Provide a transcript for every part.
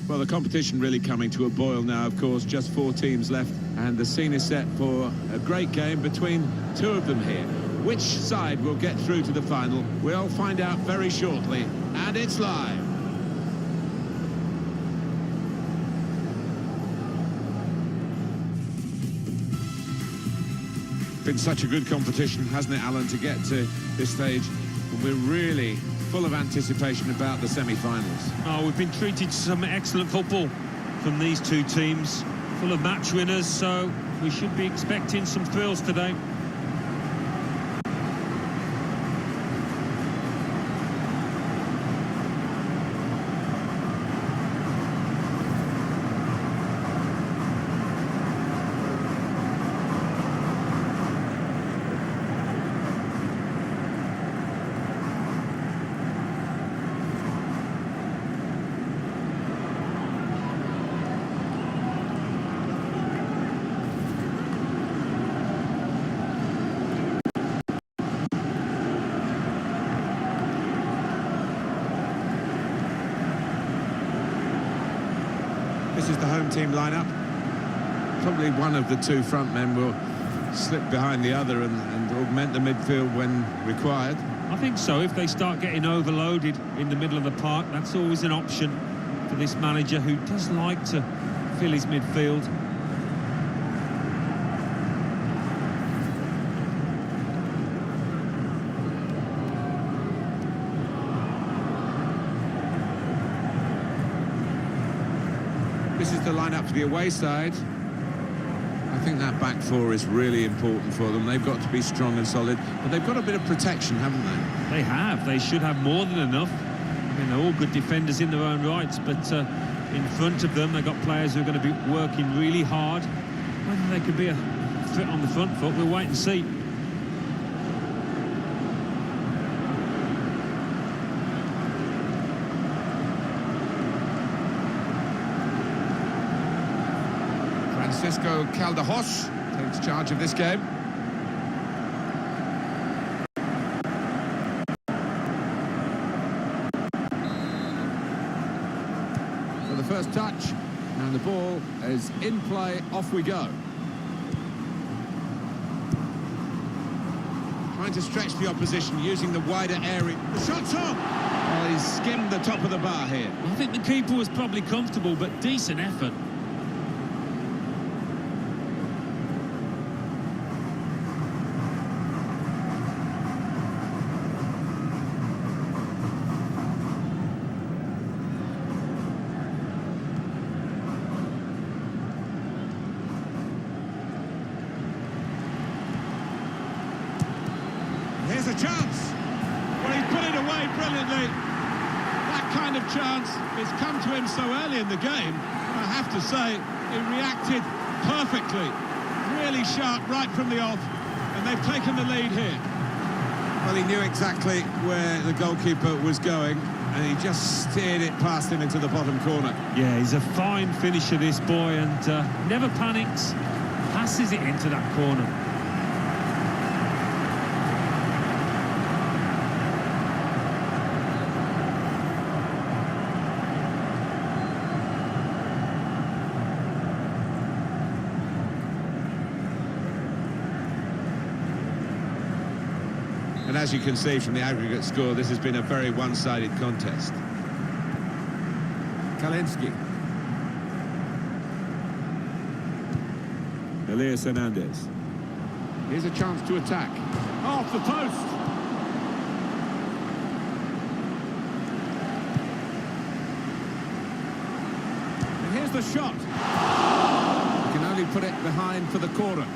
Well, the competition really coming to a boil now, of course. Just 4 teams left, and the scene is set for a great game between 2 of them here. Which side will get through to the final? We'll find out very shortly, and it's live. Been such a good competition, hasn't it, Alan, to get to this stage? We're really full of anticipation about the semi-finals. Oh, we've been treated to some excellent football from these 2 teams, full of match winners, so we should be expecting some thrills today. This is the home team lineup. Probably one of the 2 front men will slip behind the other and augment the midfield when required. I think so. If they start getting overloaded in the middle of the park, that's always an option for this manager, who does like to fill his midfield. This is the lineup for the away side. I think that back 4 is really important for them. They've got to be strong and solid, but they've got a bit of protection, haven't they? They have. They should have more than enough. I mean, they're all good defenders in their own rights, but in front of them, they've got players who are going to be working really hard. Whether they could be a threat on the front foot, we'll wait and see. Francisco Calderos takes charge of this game. For the first touch, and the ball is in play, off we go. Trying to stretch the opposition, using the wider area. The shot's on! Well, he's skimmed the top of the bar here. I think the keeper was probably comfortable, but decent effort. Here's a chance. Well, he's put it away brilliantly. That kind of chance has come to him so early in the game. I have to say, he reacted perfectly. Really sharp right from the off, and they've taken the lead here. Well, he knew exactly where the goalkeeper was going, and he just steered it past him into the bottom corner. Yeah, he's a fine finisher, this boy, and never panics. Passes it into that corner. And as you can see from the aggregate score, this has been a very one-sided contest. Kalinski. Elias Hernandez. Here's a chance to attack. Off the post! And here's the shot. You can only put it behind for the corner.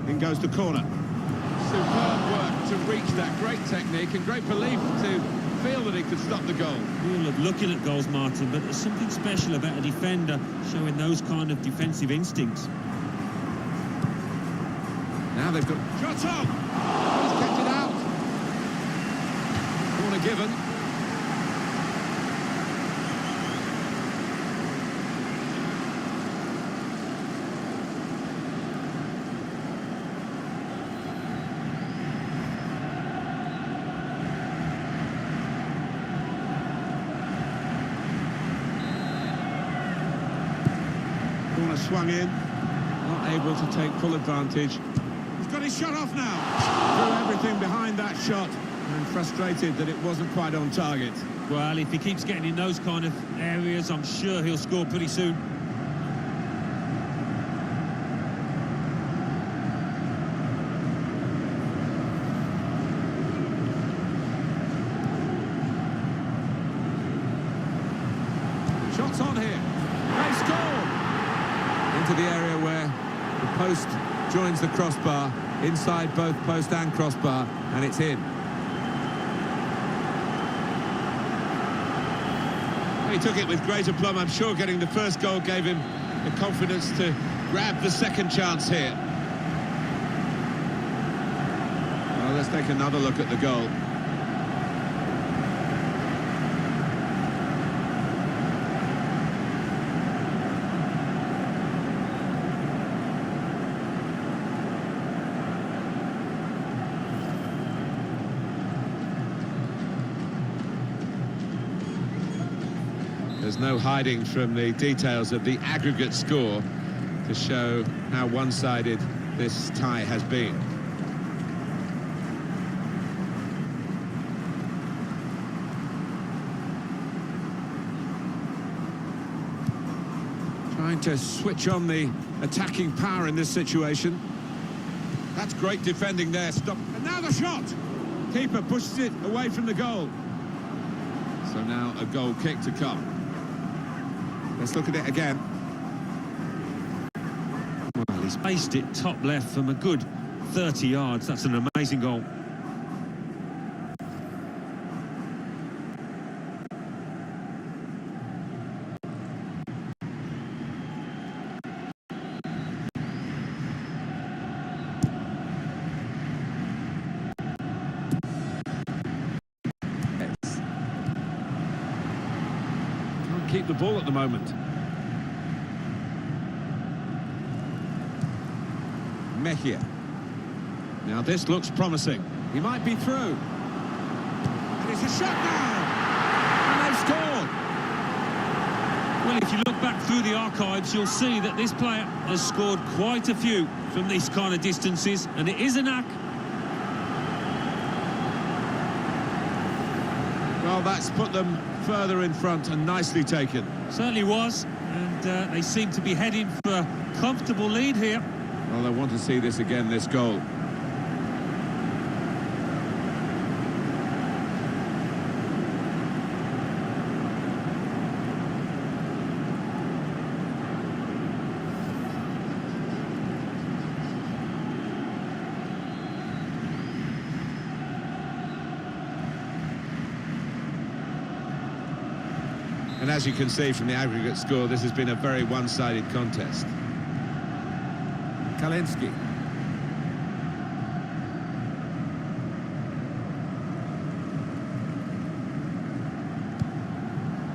In goes the corner. Superb work to reach that. Great technique and great belief to feel that he could stop the goal. We love looking at goals, Martin, but there's something special about a defender showing those kind of defensive instincts. Now they've got... Shot on! He's kept it out. a given. Corner swung in, not able to take full advantage. He's got his shot off now. Threw everything behind that shot and frustrated that it wasn't quite on target. Well, if he keeps getting in those kind of areas, I'm sure he'll score pretty soon. Shots on here. They score! Into the area where the post joins the crossbar, inside both post and crossbar, and it's in. He took it with great aplomb. I'm sure getting the first goal gave him the confidence to grab the second chance here. Well, let's take another look at the goal. There's no hiding from the details of the aggregate score to show how one-sided this tie has been. Trying to switch on the attacking power in this situation. That's great defending there. Stop. And now the shot! Keeper pushes it away from the goal. So now a goal kick to come. Let's look at it again. Well, he's spaced it top left from a good 30 yards. That's an amazing goal. Keep the ball at the moment. Mejia. Now this looks promising. He might be through. And it's a shot now! And they've scored! Well, if you look back through the archives, you'll see that this player has scored quite a few from these kind of distances, and it is a knack. Well, that's put them further in front and nicely taken. Certainly was, and they seem to be heading for a comfortable lead here. Well, I want to see this again, this goal. And as you can see from the aggregate score, this has been a very one-sided contest. Kalinski.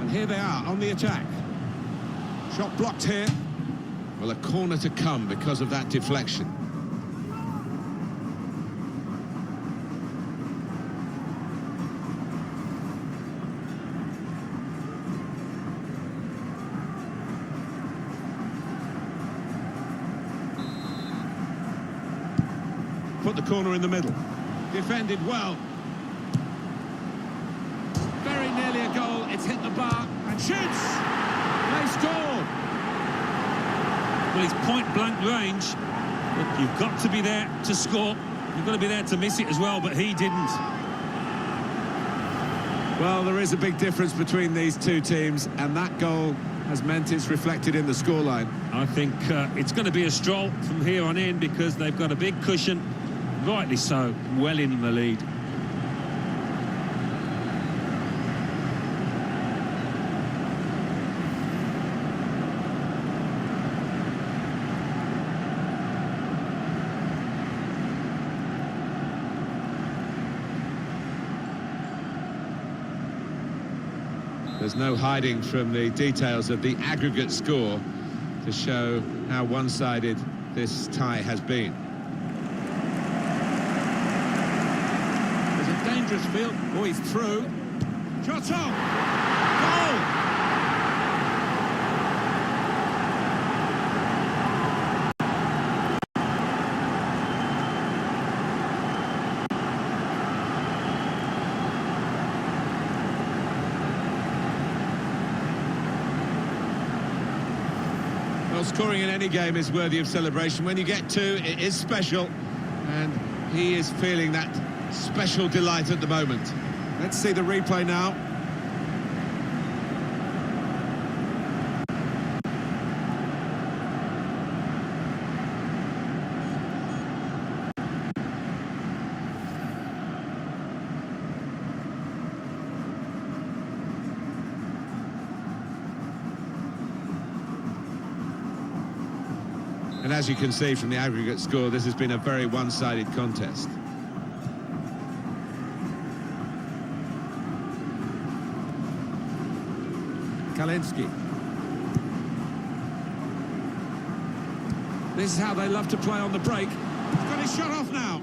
And here they are on the attack. Shot blocked here. Well, a corner to come because of that deflection. Put the corner in the middle. Defended well. Very nearly a goal. It's hit the bar and shoots. They scored. Well, it's point-blank range, but you've got to be there to score. You've got to be there to miss it as well, but he didn't. Well, there is a big difference between these two teams, and that goal has meant it's reflected in the scoreline. I think it's going to be a stroll from here on in because they've got a big cushion. Rightly so, well in the lead. There's no hiding from the details of the aggregate score to show how one-sided this tie has been. There's a dangerous field. Oh, he's through. Shot on! Goal! Well, scoring in any game is worthy of celebration. When you get two, it is special, and he is feeling that special delight at the moment. Let's see the replay now. And as you can see from the aggregate score, this has been a very one-sided contest. Kalinski. This is how they love to play on the break. He's got his shot off now.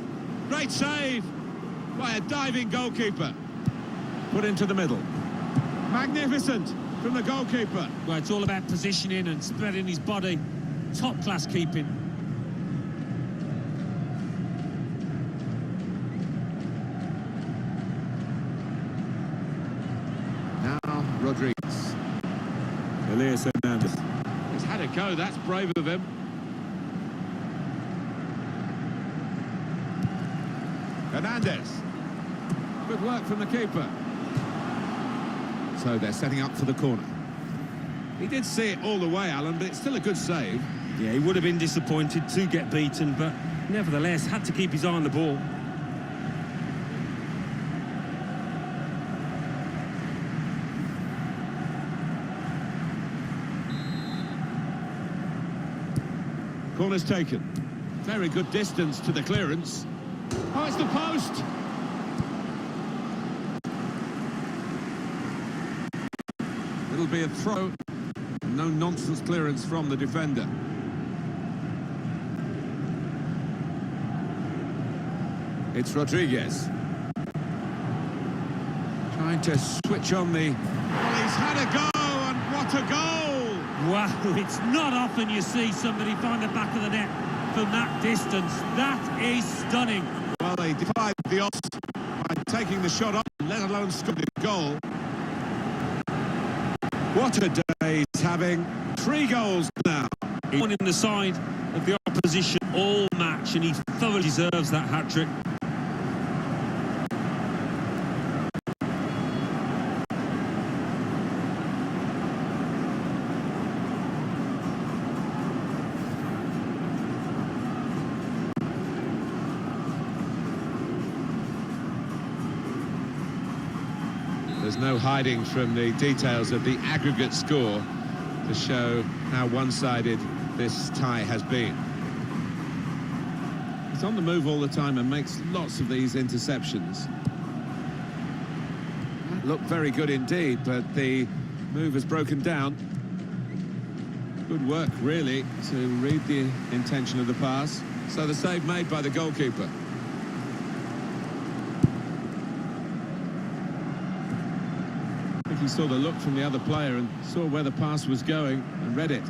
Great save by a diving goalkeeper. Put into the middle. Magnificent from the goalkeeper. Well, it's all about positioning and spreading his body. Top-class keeping. Now, Rodriguez. Elias Hernandez. He's had a go, that's brave of him. Hernandez. Good work from the keeper. So they're setting up for the corner. He did see it all the way, Alan, but it's still a good save. Yeah, he would have been disappointed to get beaten, but nevertheless had to keep his eye on the ball. Corner's taken. Very good distance to the clearance. Oh, it's the post! It'll be a throw. No nonsense clearance from the defender. It's Rodriguez. Trying to switch on the... Well, he's had a go, and what a goal! Wow, it's not often you see somebody find the back of the net from that distance. That is stunning. Well, they defied the odds by taking the shot off, let alone scoring the goal. What a day he's having. 3 goals now. He's on in the side of the opposition all match, and he thoroughly deserves that hat-trick. There's no hiding from the details of the aggregate score to show how one-sided this tie has been. He's on the move all the time and makes lots of these interceptions. Looked very good indeed, but the move has broken down. Good work, really, to read the intention of the pass. So the save made by the goalkeeper. He saw the look from the other player and saw where the pass was going and read it.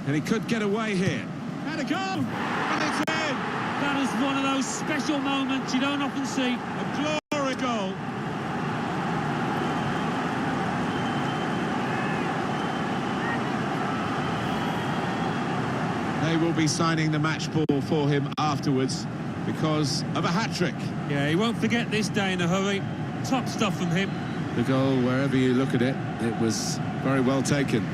And he could get away here. Had a go! And it's in! That is one of those special moments you don't often see. A glorious goal. They will be signing the match ball for him afterwards because of a hat-trick. Yeah, he won't forget this day in a hurry. Top stuff from him. The goal, wherever you look at it, it was very well taken.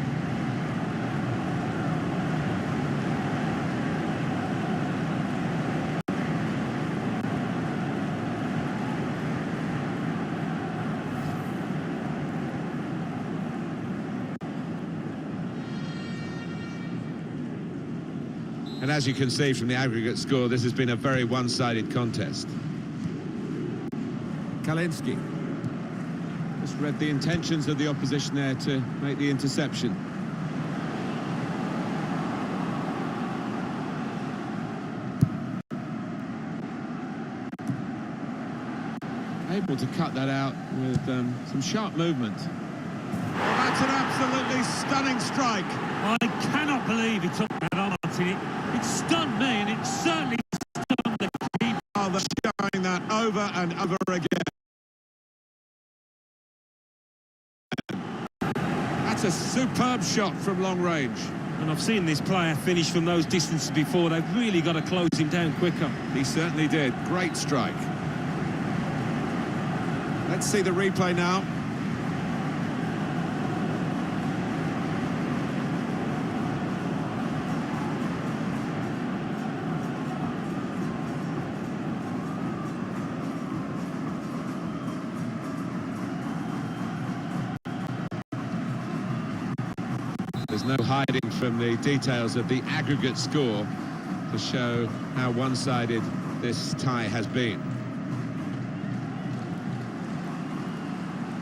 And as you can see from the aggregate score, this has been a very one-sided contest. Kalinski. Just read the intentions of the opposition there to make the interception. Able to cut that out with some sharp movement. Well, that's an absolutely stunning strike. I cannot believe he took that on, Martin. It stunned me, and it certainly stunned the keeper. Oh, they're showing that over and over again. That's a superb shot from long range. And I've seen this player finish from those distances before. They've really got to close him down quicker. He certainly did. Great strike. Let's see the replay now. There's no hiding from the details of the aggregate score to show how one-sided this tie has been.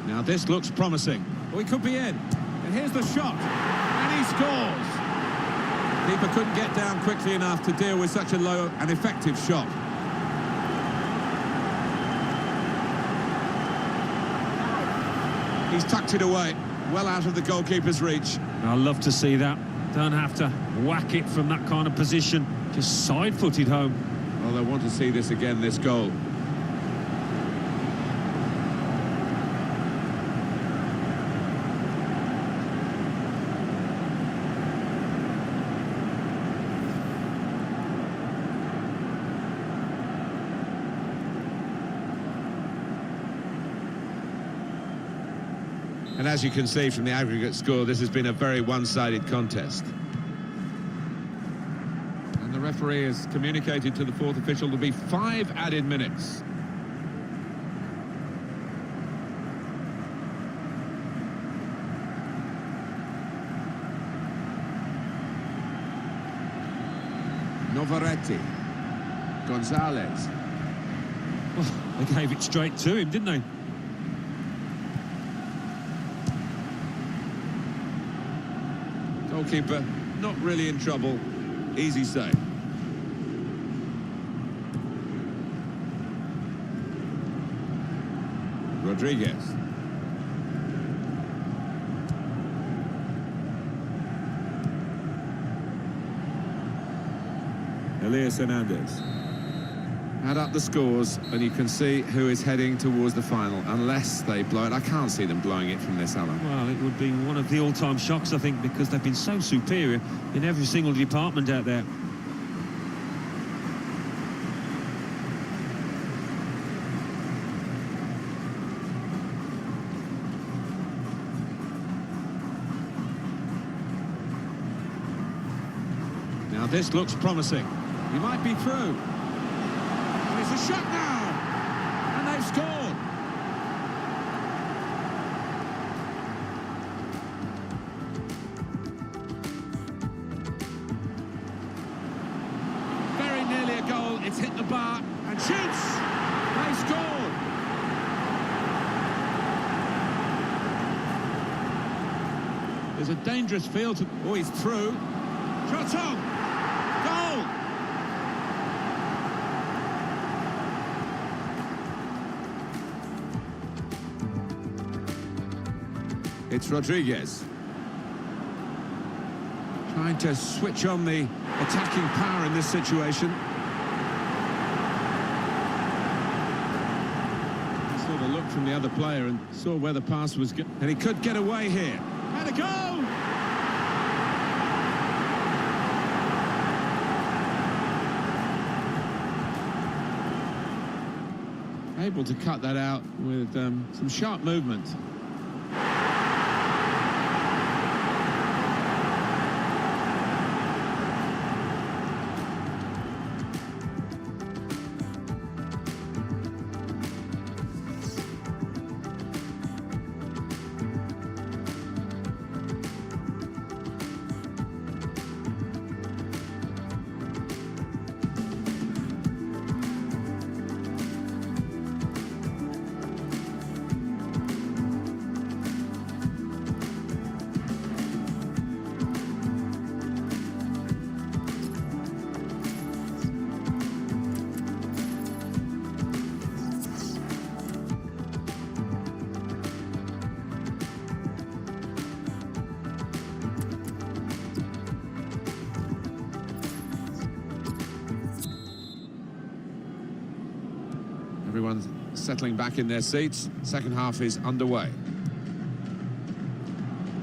Now this looks promising. Oh, he could be in. And here's the shot. And he scores. Keeper couldn't get down quickly enough to deal with such a low and effective shot. He's tucked it away, well out of the goalkeeper's reach. I love to see that. Don't have to whack it from that kind of position. Just side-footed home. Well, I want to see this again, this goal. And as you can see from the aggregate score, this has been a very one-sided contest. And the referee has communicated to the fourth official there'll be 5 added minutes. Novaretti. Gonzalez. Well, they gave it straight to him, didn't they? Goalkeeper not really in trouble. Easy save. Rodriguez. Elias Hernandez. Add up the scores and you can see who is heading towards the final, unless they blow it. I can't see them blowing it from this, Alan. Well, it would be one of the all-time shocks, I think, because they've been so superior in every single department out there. Now this looks promising. He might be through. It's a shot now, and they've scored. Very nearly a goal. It's hit the bar and shoots. They scored. There's a dangerous feel to... Oh, he's through. Shot on! Goal! It's Rodriguez. Trying to switch on the attacking power in this situation. He saw the look from the other player and saw where the pass was going. And he could get away here. And a goal! Able to cut that out with some sharp movement. Everyone's settling back in their seats. Second half is underway.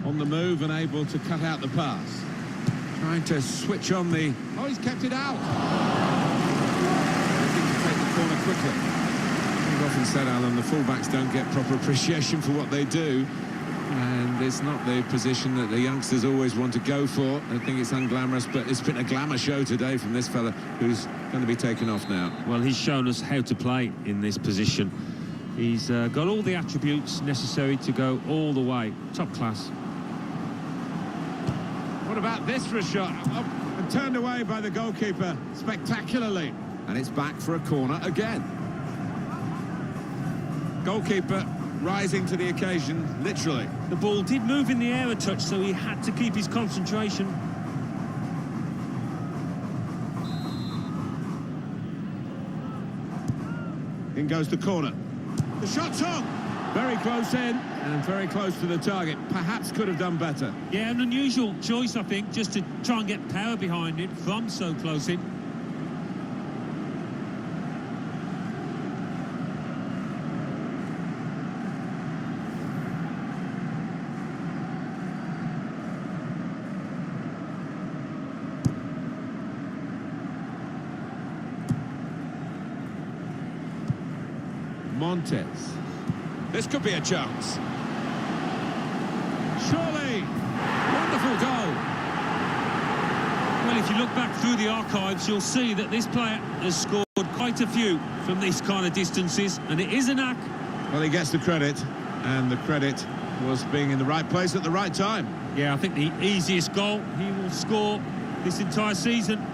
On the move and able to cut out the pass. Trying to switch on the... Oh, he's kept it out. Looking to take the corner quickly. We've often said, Alan, the fullbacks don't get proper appreciation for what they do. And it's not the position that the youngsters always want to go for. I think it's unglamorous, but it's been a glamour show today from this fella who's going to be taken off now. Well, he's shown us how to play in this position. He's got all the attributes necessary to go all the way. Top class. What about this for a shot? Oh, and turned away by the goalkeeper spectacularly. And it's back for a corner again. Goalkeeper rising to the occasion, literally. The ball did move in the air a touch, so he had to keep his concentration. In goes the corner. The shot's on. Very close in and very close to the target. Perhaps could have done better. Yeah, an unusual choice, I think, just to try and get power behind it from so close in. Montes. This could be a chance. Surely. Wonderful goal. Well, if you look back through the archives, you'll see that this player has scored quite a few from these kind of distances, and it is a knack. Well, he gets the credit, and the credit was being in the right place at the right time. Yeah, I think the easiest goal he will score this entire season.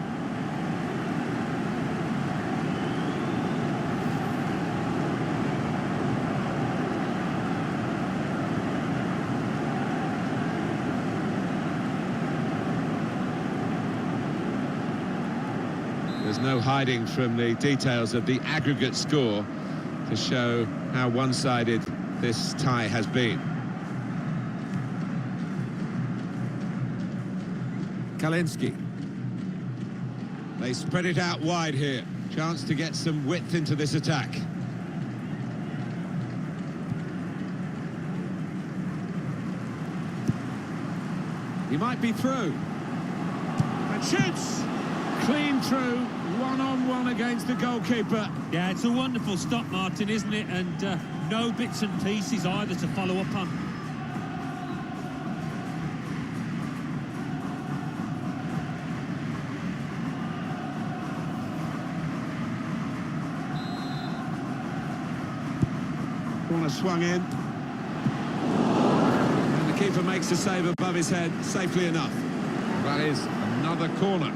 There's no hiding from the details of the aggregate score to show how one-sided this tie has been. Kalinski. They spread it out wide here. Chance to get some width into this attack. He might be through. And shoots! Clean through, one-on-one against the goalkeeper. Yeah, it's a wonderful stop, Martin, isn't it? And no bits and pieces either to follow up on. Corner swung in. And the keeper makes the save above his head, safely enough. That is another corner.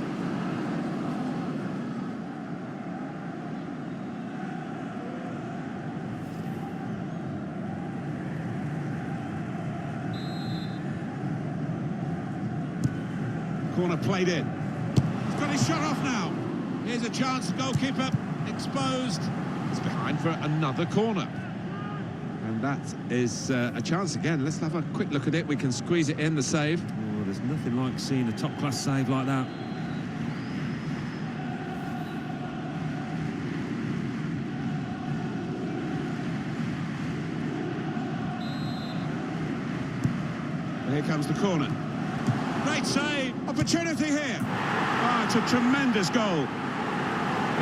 Corner played in. He's got his shot off now. Here's a chance, goalkeeper exposed. It's behind for another corner. And that is a chance again. Let's have a quick look at it. We can squeeze it in, the save. Oh, there's nothing like seeing a top-class save like that. And here comes the corner. Great save. Opportunity here. Oh, it's a tremendous goal.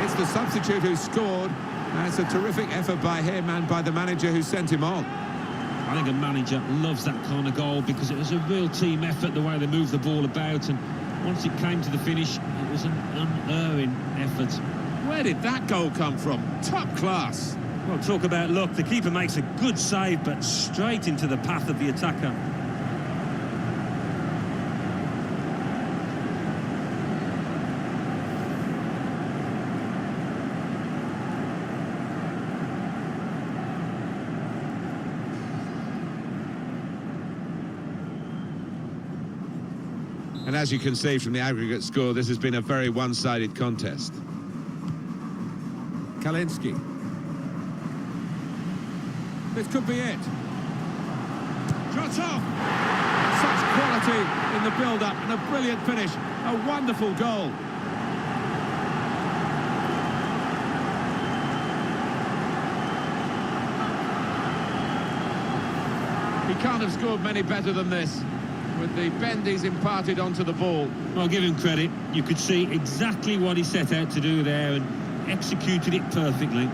It's the substitute who scored. And it's a terrific effort by him and by the manager who sent him on. I think a manager loves that kind of goal because it was a real team effort, the way they moved the ball about, and once it came to the finish, it was an unerring effort. Where did that goal come from? Top class. Well, talk about luck. The keeper makes a good save, but straight into the path of the attacker. And as you can see from the aggregate score, this has been a very one-sided contest. Kalinski. This could be it. Shots off. Such quality in the build-up and a brilliant finish. A wonderful goal. can't have scored many better than this, with the bend he's imparted onto the ball. I'll give him credit. You could see exactly what he set out to do there and executed it perfectly.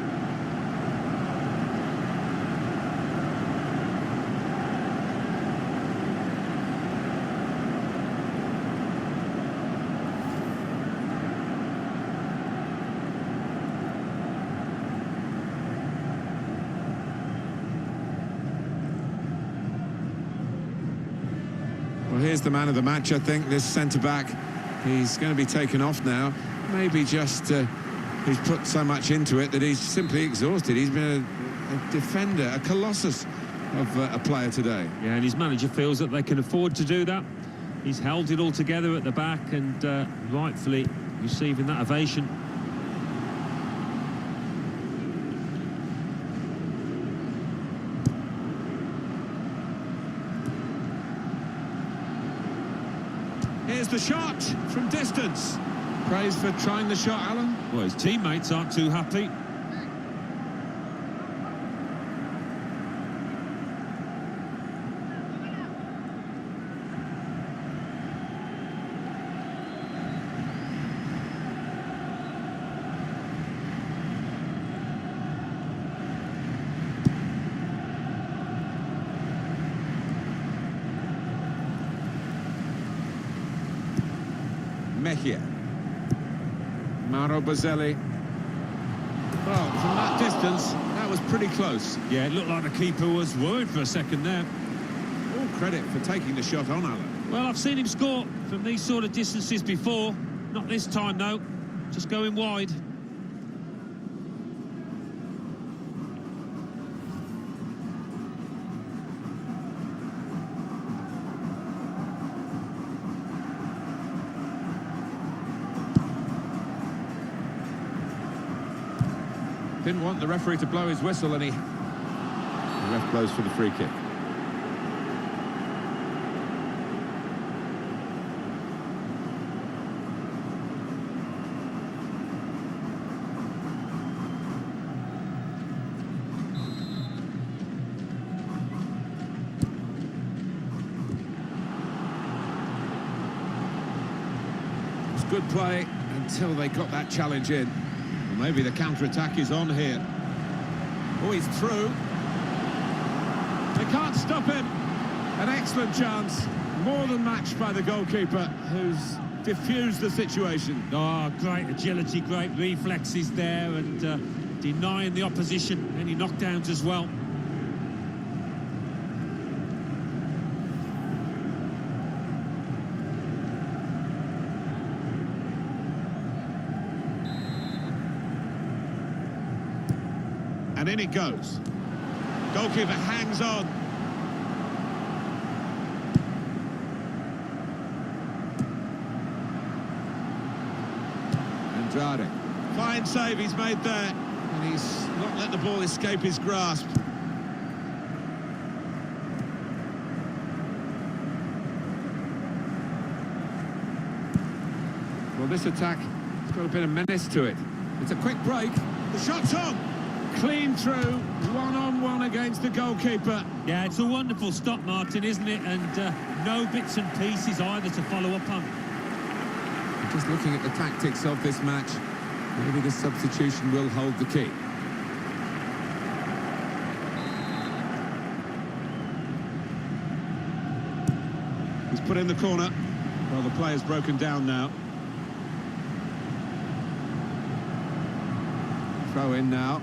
Well, here's the man of the match, I think, this centre-back. He's going to be taken off now. Maybe just he's put so much into it that he's simply exhausted. He's been a defender, a colossus of a player today. Yeah, and his manager feels that they can afford to do that. He's held it all together at the back and rightfully receiving that ovation. Here's the shot from distance. Praise for trying the shot, Alan. Well, his teammates aren't too happy. Mejia. Mauro Bozelli. Well, from that distance, that was pretty close. Yeah, it looked like the keeper was worried for a second there. All credit for taking the shot on, Alan. Well, I've seen him score from these sort of distances before. Not this time, though. Just going wide. Didn't want the referee to blow his whistle, and the ref blows for the free kick. It's good play until they got that challenge in. Maybe the counter-attack is on here. Oh, he's through. They can't stop him. An excellent chance. More than matched by the goalkeeper, who's diffused the situation. Oh, great agility, great reflexes there, and denying the opposition any knockdowns as well. And in it goes. Goalkeeper hangs on. Andrade. Fine save he's made there. And he's not let the ball escape his grasp. Well, this attack has got a bit of menace to it. It's a quick break. The shot's on. Clean through, one-on-one against the goalkeeper. Yeah, it's a wonderful stop, Martin, isn't it? And no bits and pieces either to follow up on. Just looking at the tactics of this match, maybe the substitution will hold the key. He's put in the corner. Well, the player's broken down now. Throw in now.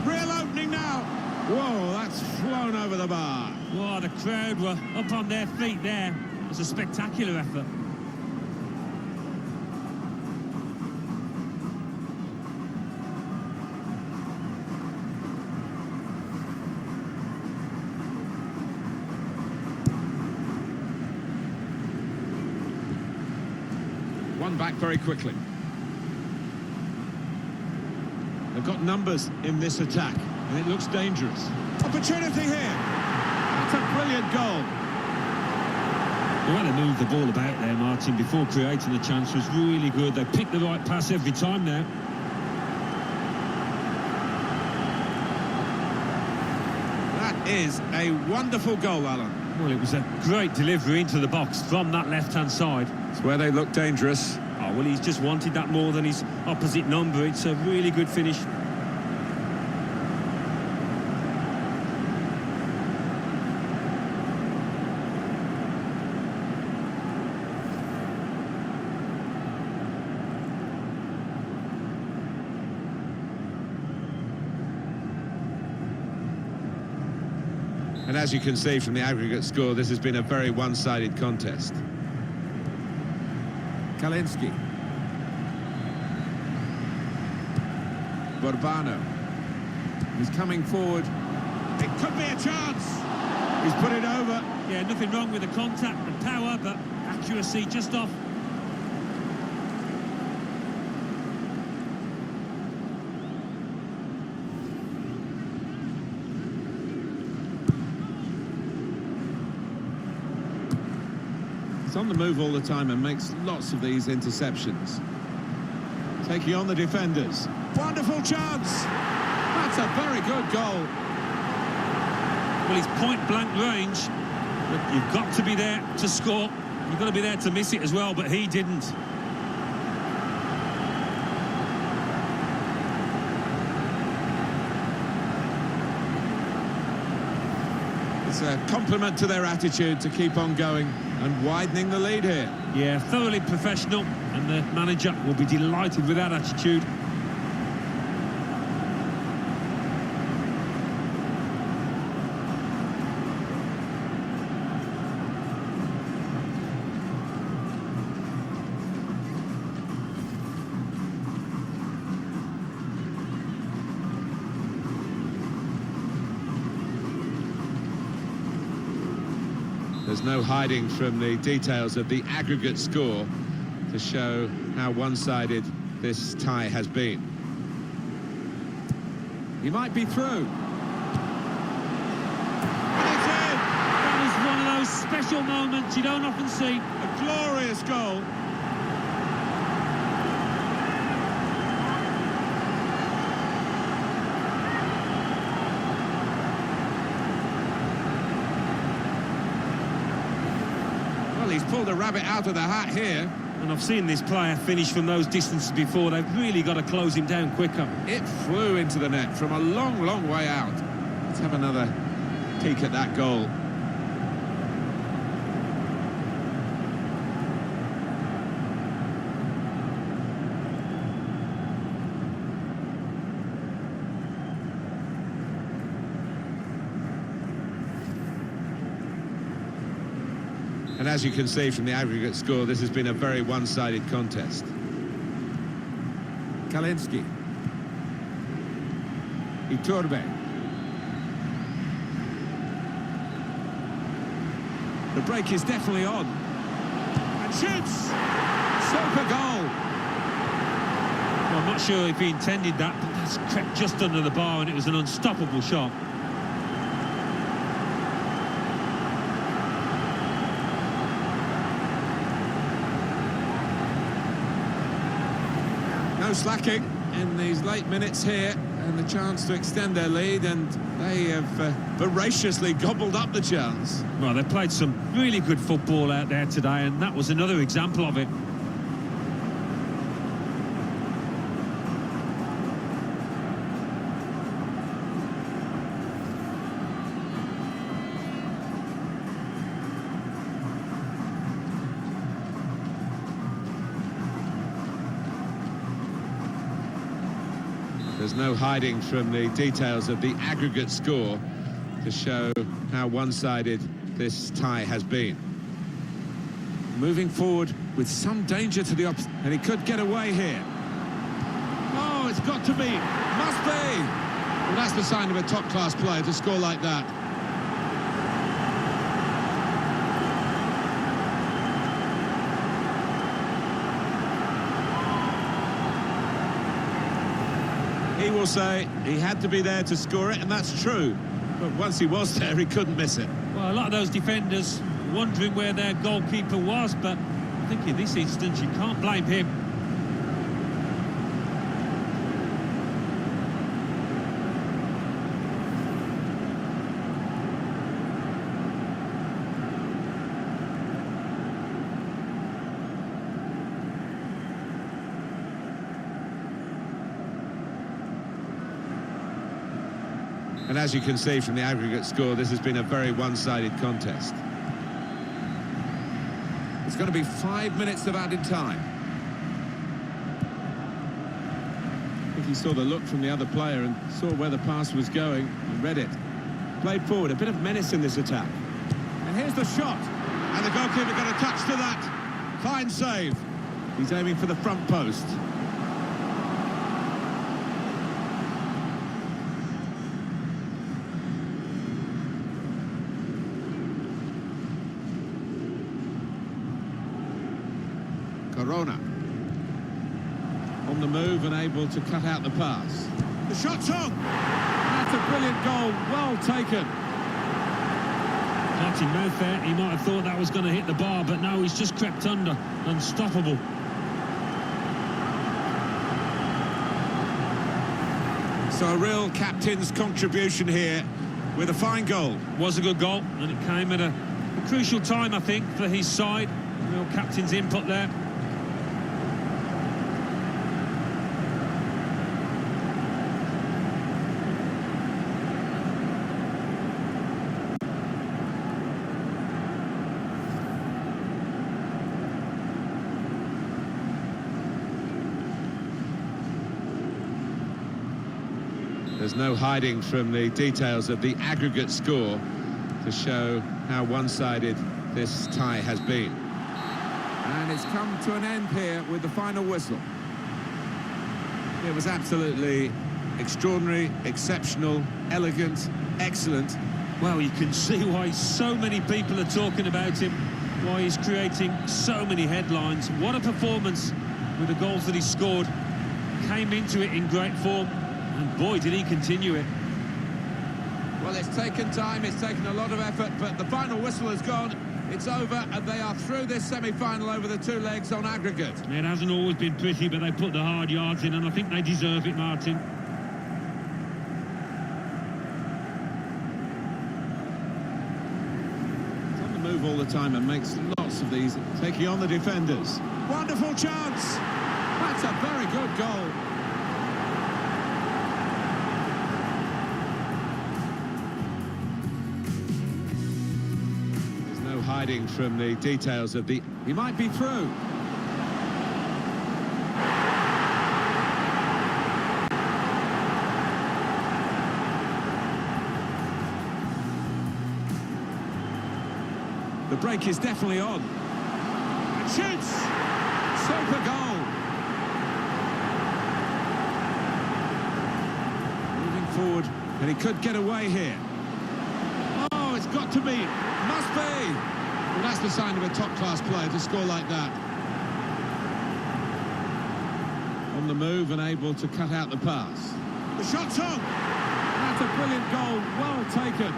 Real opening now. Whoa, that's flown over the bar. Wow, the crowd were up on their feet there. It was a spectacular effort. One back very quickly. They've got numbers in this attack, and it looks dangerous. Opportunity here. That's a brilliant goal. The way they moved the ball about there, Martin, before creating the chance was really good. They picked the right pass every time now. That is a wonderful goal, Alan. Well, it was a great delivery into the box from that left-hand side. It's where they look dangerous. Oh, well, he's just wanted that more than his opposite number. It's a really good finish. And as you can see from the aggregate score, this has been a very one-sided contest. Kalinski. Borbano. He's coming forward. It could be a chance. He's put it over. Yeah, nothing wrong with the contact and power, but accuracy just off. He's on the move all the time and makes lots of these interceptions. Taking on the defenders. Wonderful chance! That's a very good goal. Well, he's point-blank range, but you've got to be there to score. You've got to be there to miss it as well, but he didn't. It's a compliment to their attitude to keep on going and widening the lead here. Yeah, thoroughly professional, and the manager will be delighted with that attitude. There's no hiding from the details of the aggregate score to show how one-sided this tie has been. He might be through. And it's in! That was one of those special moments you don't often see. A glorious goal. He's pulled a rabbit out of the hat here. And I've seen this player finish from those distances before. They've really got to close him down quicker. It flew into the net from a long, long way out. Let's have another peek at that goal. And as you can see from the aggregate score, this has been a very one-sided contest. Kalinski. Iturbe. The break is definitely on. And shoots! Super goal! Well, I'm not sure if he intended that, but that's crept just under the bar, and it was an unstoppable shot. No slacking in these late minutes here, and the chance to extend their lead, and they have voraciously gobbled up the chance. Well, they played some really good football out there today, and that was another example of it. There's no hiding from the details of the aggregate score to show how one-sided this tie has been. Moving forward with some danger to the opposite, and he could get away here. Oh, it's got to be, must be! Well, that's the sign of a top-class player to score like that. He will say he had to be there to score it, and that's true. But once he was there, he couldn't miss it. Well, a lot of those defenders wondering where their goalkeeper was, but I think in this instance you can't blame him. And as you can see from the aggregate score, this has been a very one-sided contest. It's going to be 5 minutes of added time. I think he saw the look from the other player and saw where the pass was going and read it. Played forward, a bit of menace in this attack. And here's the shot. And the goalkeeper got a touch to that. Fine save. He's aiming for the front post. Corona on the move and able to cut out the pass. The shot's on. That's a brilliant goal, well taken. Heart in mouth there, he might have thought that was going to hit the bar, but no, he's just crept under, unstoppable. So a real captain's contribution here with a fine goal. Was a good goal, and it came at a crucial time, I think, for his side. Real captain's input there. There's no hiding from the details of the aggregate score to show how one-sided this tie has been. And it's come to an end here with the final whistle. It was absolutely extraordinary, exceptional, elegant, excellent. Well, you can see why so many people are talking about him, why he's creating so many headlines. What a performance with the goals that he scored. Came into it in great form. And boy, did he continue it. Well, it's taken time, it's taken a lot of effort, but the final whistle has gone. It's over, and they are through this semi-final over the two legs on aggregate. It hasn't always been pretty, but they put the hard yards in, and I think they deserve it, Martin. He's on the move all the time and makes lots of these, taking on the defenders. Wonderful chance! That's a very good goal. Hiding from the details of the... He might be through. The break is definitely on. And shoots! Super goal! Moving forward, and he could get away here. Oh, it's got to be. Must be. Well, that's the sign of a top-class player to score like that. On the move and able to cut out the pass. The shot's on. That's a brilliant goal, well taken.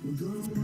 We're gonna